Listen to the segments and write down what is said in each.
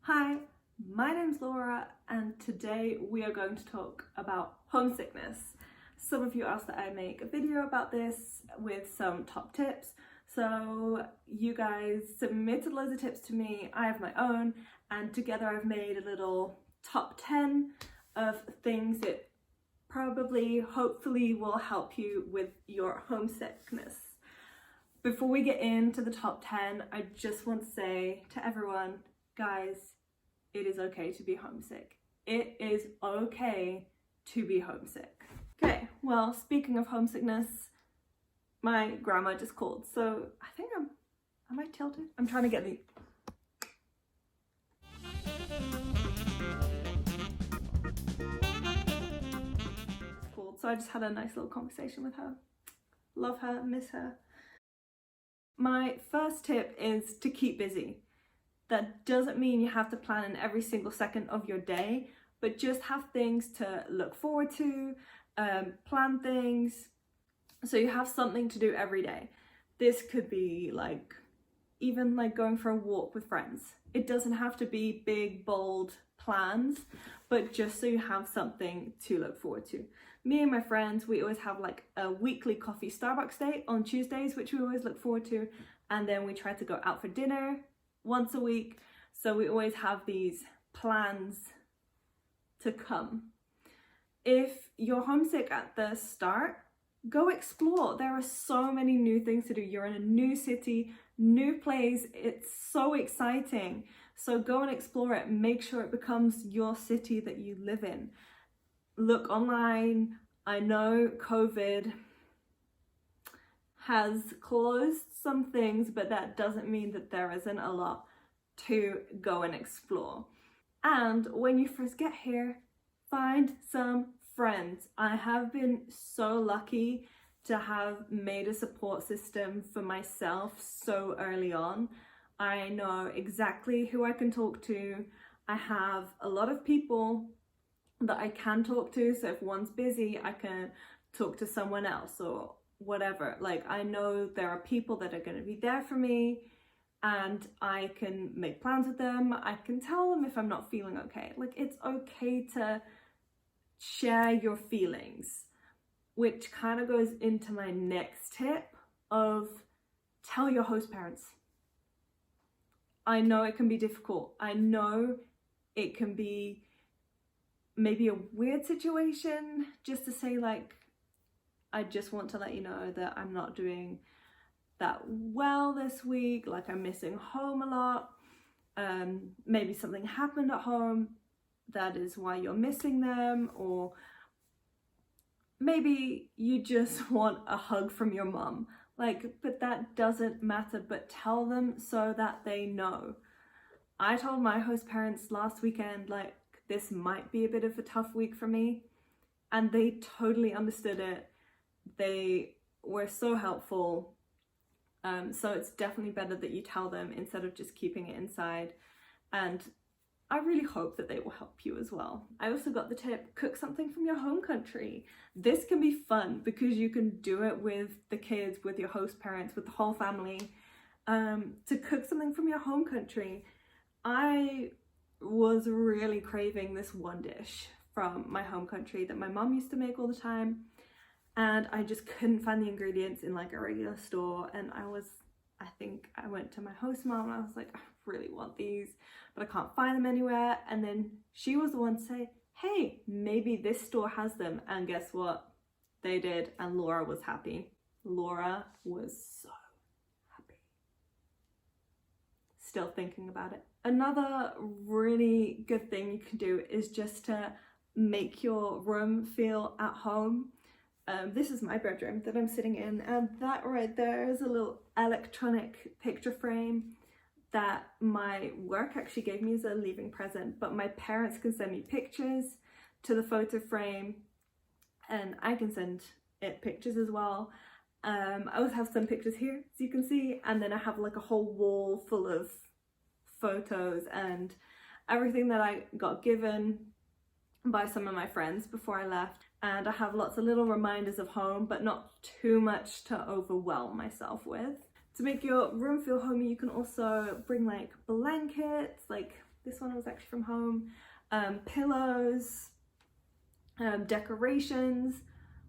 Hi, my name's Laura and today we are going to talk about homesickness. Some of you asked that I make a video about this with some top tips. So you guys submitted loads of tips to me, I have my own, and together I've made a little top 10 of things that probably, hopefully will help you with your homesickness. Before we get into the top 10, I just want to say to everyone, guys, it is okay to be homesick. It is okay to be homesick. Okay, well, speaking of homesickness, my grandma just called, so I think am I tilted? I'm trying to get the... Called, so I just had a nice little conversation with her. Love her, miss her. My first tip is to keep busy. That doesn't mean you have to plan in every single second of your day, but just have things to look forward to, plan things, so you have something to do every day. This could be like, even like going for a walk with friends. It doesn't have to be big, bold plans, but just so you have something to look forward to. Me and my friends, we always have like a weekly coffee Starbucks date on Tuesdays, which we always look forward to, and then we try to go out for dinner once a week, so we always have these plans to come. If you're homesick at the start, go explore. There are so many new things to do. You're in a new city, new place. It's so exciting. So go and explore it. Make sure it becomes your city that you live in. Look online. I know COVID has closed some things, but that doesn't mean that there isn't a lot to go and explore. And when you first get here, find some friends. I have been so lucky to have made a support system for myself so early on. I know exactly who I can talk to. I have a lot of people that I can talk to, so if one's busy, I can talk to someone else or whatever. Like, I know there are people that are going to be there for me and I can make plans with them. I can tell them if I'm not feeling okay. Like, it's okay to share your feelings, which kind of goes into my next tip of tell your host parents. I know it can be difficult. I know it can be maybe a weird situation just to say, like, I just want to let you know that I'm not doing that well this week, like I'm missing home a lot. Maybe something happened at home, that is why you're missing them, or maybe you just want a hug from your mom. Like, but that doesn't matter, but tell them so that they know. I told my host parents last weekend, like, this might be a bit of a tough week for me, and they totally understood it. They were so helpful. So it's definitely better that you tell them instead of just keeping it inside. And I really hope that they will help you as well. I also got the tip, cook something from your home country. This can be fun because you can do it with the kids, with your host parents, with the whole family. To cook something from your home country. I was really craving this one dish from my home country that my mom used to make all the time. And I just couldn't find the ingredients in like a regular store. And I think I went to my host mom and I was like, I really want these, but I can't find them anywhere. And then she was the one to say, hey, maybe this store has them. And guess what? They did. And Laura was happy. Laura was so happy. Still thinking about it. Another really good thing you can do is just to make your room feel at home. This is my bedroom that I'm sitting in, and that right there is a little electronic picture frame that my work actually gave me as a leaving present, but my parents can send me pictures to the photo frame and I can send it pictures as well. I also have some pictures here, as you can see, and then I have like a whole wall full of photos and everything that I got given by some of my friends before I left. And I have lots of little reminders of home, but not too much to overwhelm myself with. To make your room feel homey, you can also bring like blankets, like This one was actually from home. Pillows, decorations,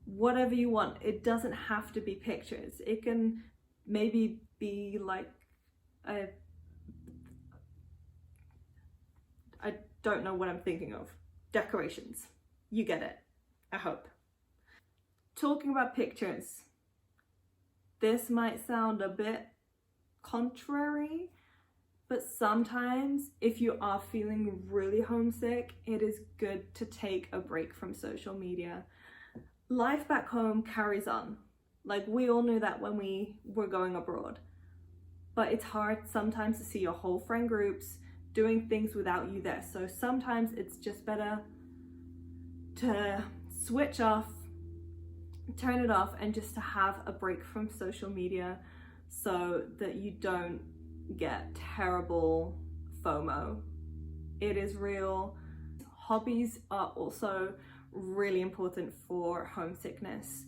whatever you want. It doesn't have to be pictures. It can maybe be like I don't know what I'm thinking of. Decorations. You get it, I hope. Talking about pictures, this might sound a bit contrary, but sometimes if you are feeling really homesick, it is good to take a break from social media. Life back home carries on. Like, we all knew that when we were going abroad. But it's hard sometimes to see your whole friend groups doing things without you there. So sometimes it's just better to switch off, turn it off, and just to have a break from social media so that you don't get terrible FOMO. It is real. Hobbies are also really important for homesickness.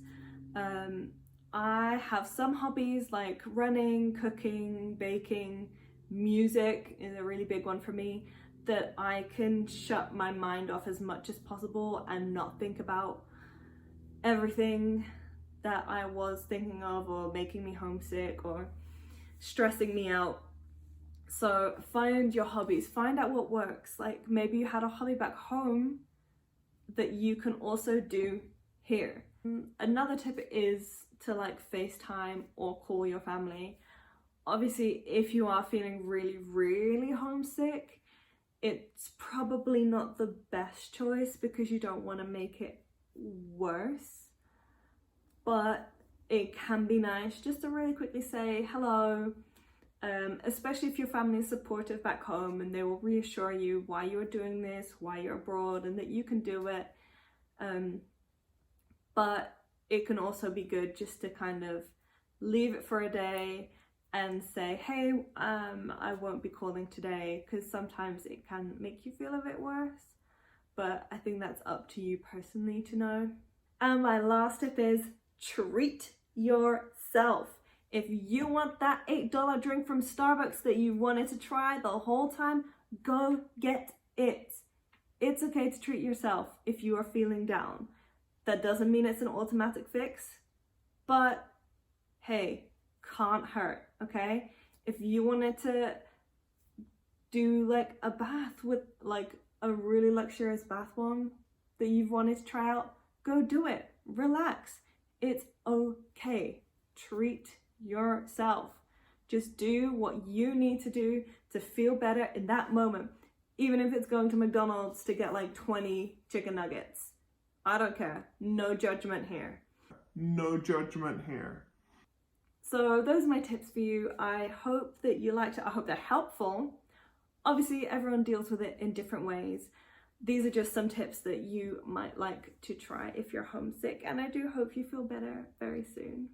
I have some hobbies like running, cooking, baking. Music is a really big one for me, that I can shut my mind off as much as possible and not think about everything that I was thinking of or making me homesick or stressing me out. So find your hobbies, find out what works. Like, maybe you had a hobby back home that you can also do here. Another tip is to like FaceTime or call your family. Obviously, if you are feeling really homesick, it's probably not the best choice because you don't want to make it worse. But it can be nice just to really quickly say hello, especially if your family is supportive back home and they will reassure you why you're doing this, why you're abroad, and that you can do it. But it can also be good just to kind of leave it for a day and say, hey, I won't be calling today, because sometimes it can make you feel a bit worse. But I think that's up to you personally to know. And my last tip is treat yourself. If you want that $8 drink from Starbucks that you wanted to try the whole time, go get it. It's okay to treat yourself if you are feeling down. That doesn't mean it's an automatic fix, but hey, can't hurt, okay? If you wanted to do like a bath with like a really luxurious bath bomb that you've wanted to try out, go do it. Relax. It's okay. Treat yourself. Just do what you need to do to feel better in that moment. Even if it's going to McDonald's to get like 20 chicken nuggets. I don't care. No judgment here. No judgment here. So those are my tips for you. I hope that you liked it. I hope they're helpful. Obviously, everyone deals with it in different ways. These are just some tips that you might like to try if you're homesick, and I do hope you feel better very soon.